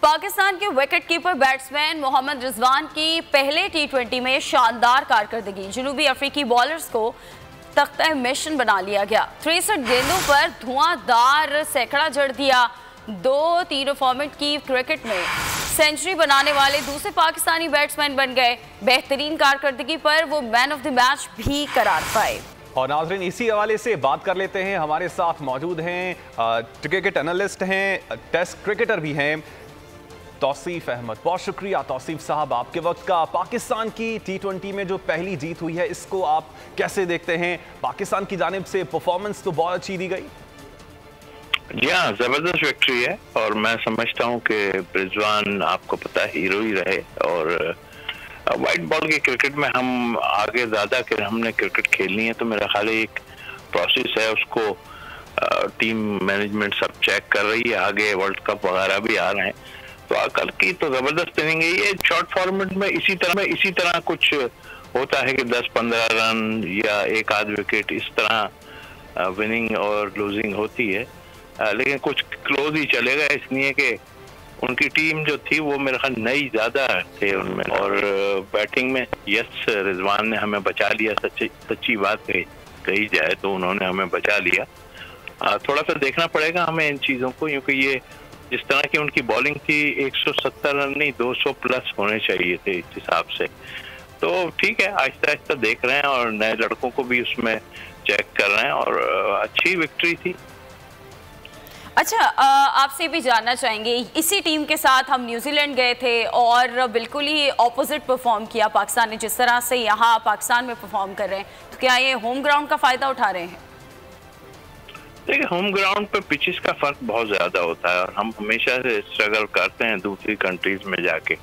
पाकिस्तान के wicketkeeper batsman Mohammad Rizwan की पहले टी20 में शानदार कारकर्दगी, जनूबी अफ्रीकी बॉलर्स को तख्ता मिशन बना लिया गया। 63 गेंदों पर धुआंधार सैकड़ा जड़ दिया। 2-3 फॉर्मेट की क्रिकेट में सेंचुरी बनाने वाले दूसरे पाकिस्तानी बैट्समैन बन गए। बेहतरीन कारकर्दगी पर वो मैन ऑफ द मैच भी करार पाए। और नाज़रीन, इसी हवाले से बात कर लेते हैं। हमारे साथ मौजूद हैं क्रिकेट एनालिस्ट हैं, टेस्ट क्रिकेटर भी हैं, तौसीफ अहमद। बहुत शुक्रिया तौसीफ साहब आपके वक्त का। पाकिस्तान की टी20 में जो पहली जीत हुई है, इसको आप कैसे देखते हैं? पाकिस्तान की जानिब से परफॉर्मेंस तो बहुत अच्छी दी गई। जी हाँ, जबरदस्त विक्ट्री है और मैं समझता हूँ कि रिजवान आपको पता है हीरो ही रहे। और वाइट बॉल के क्रिकेट में हम आगे ज्यादा हमने क्रिकेट खेलनी है तो मेरा ख्याल एक प्रोसेस है, उसको टीम मैनेजमेंट सब चेक कर रही है। आगे वर्ल्ड कप वगैरह भी आ रहे हैं तो कल की तो जबरदस्त इनिंग है। ये शॉर्ट फॉर्मेट में इसी तरह कुछ होता है कि 10-15 रन या एक आध विकेट इस तरह विनिंग और लूजिंग होती है, लेकिन कुछ क्लोज ही चलेगा, इसलिए कि उनकी टीम जो थी वो मेरे ख्याल नई ज्यादा थे उनमें। और बैटिंग में यस, रिजवान ने हमें बचा लिया। सच्ची बात कही जाए तो उन्होंने हमें बचा लिया। थोड़ा सा देखना पड़ेगा हमें इन चीजों को, क्योंकि ये जिस तरह की उनकी बॉलिंग थी 170 रन नहीं 200 प्लस होने चाहिए थे इस हिसाब से। तो ठीक है, आहिस्ता आहिस्ता देख रहे हैं और नए लड़कों को भी उसमें चेक कर रहे हैं और अच्छी विक्ट्री थी। अच्छा, आपसे भी जानना चाहेंगे, इसी टीम के साथ हम न्यूजीलैंड गए थे और बिल्कुल ही ऑपोजिट परफॉर्म किया पाकिस्तान ने, जिस तरह से यहाँ पाकिस्तान में परफॉर्म कर रहे हैं, तो क्या ये होम ग्राउंड का फायदा उठा रहे हैं? देखिए, होम ग्राउंड पे पिचेस का फर्क बहुत ज्यादा होता है और हम हमेशा से स्ट्रगल करते हैं दूसरी कंट्रीज में जाके,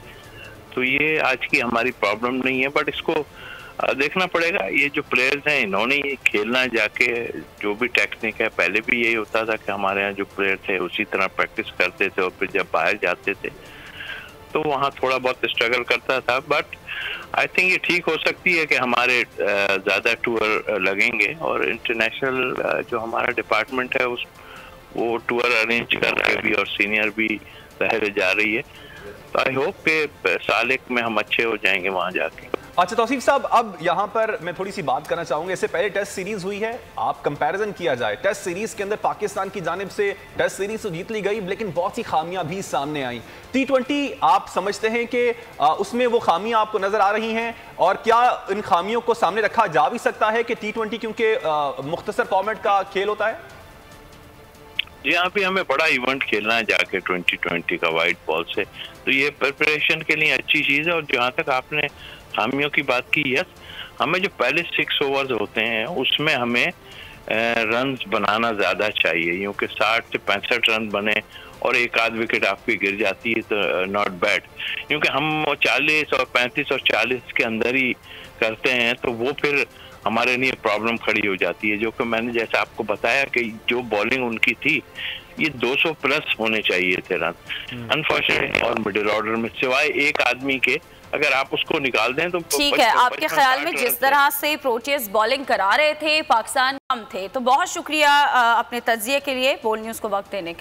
तो ये आज की हमारी प्रॉब्लम नहीं है। बट इसको देखना पड़ेगा। ये जो प्लेयर्स हैं इन्होंने ये खेलना जाके, जो भी टेक्निक है, पहले भी यही होता था कि हमारे यहाँ जो प्लेयर थे उसी तरह प्रैक्टिस करते थे और फिर जब बाहर जाते थे तो वहाँ थोड़ा बहुत स्ट्रगल करता था। बट आई थिंक ये ठीक हो सकती है कि हमारे ज़्यादा टूर लगेंगे और इंटरनेशनल जो हमारा डिपार्टमेंट है वो टूर अरेंज कर रहे भी और सीनियर भी रह जा रही है। तो आई होप कि साल एक में हम अच्छे हो जाएंगे वहाँ जाके। अच्छा तौसीफ साहब, अब यहाँ पर मैं थोड़ी सी बात करना चाहूंगा। इससे पहले टेस्ट सीरीज हुई है, आप कंपैरिजन किया जाए, टेस्ट सीरीज के अंदर पाकिस्तान की जानिब से टेस्ट सीरीज तो जीत ली गई लेकिन बहुत सी खामियां भी सामने आई। टी20 आप समझते हैं कि उसमें वो खामियां आपको नजर आ रही हैं, और क्या इन खामियों को सामने रखा जा भी सकता है कि टी20 क्योंकि मुख्तसर फॉर्मेट का खेल होता है? जी, यहाँ पे हमें बड़ा इवेंट खेलना है जाके 2020 का वाइट बॉल से, तो ये प्रिपरेशन के लिए अच्छी चीज है। और जहाँ तक आपने खामियों की बात की, यस, हमें जो पहले 6 ओवर्स होते हैं उसमें हमें रन्स बनाना ज्यादा चाहिए, क्योंकि 60 से 65 रन बने और एक आध विकेट आपकी गिर जाती है तो नॉट बैड। क्योंकि हम 40 और 35 और 40 के अंदर ही करते हैं तो वो फिर हमारे लिए प्रॉब्लम खड़ी हो जाती है। जो कि मैंने जैसे आपको बताया कि जो बॉलिंग उनकी थी ये 200 प्लस होने चाहिए थे रन, अनफॉर्चुनेटली, और मिडिल ऑर्डर में सिवाय एक आदमी के अगर आप उसको निकाल दें तो ठीक है। आपके ख्याल में जिस तरह से प्रोटीज बॉलिंग करा रहे थे, पाकिस्तान कम थे। तो बहुत शुक्रिया अपने तज्जिए के लिए, बोल न्यूज़ को वक्त देने के लिए।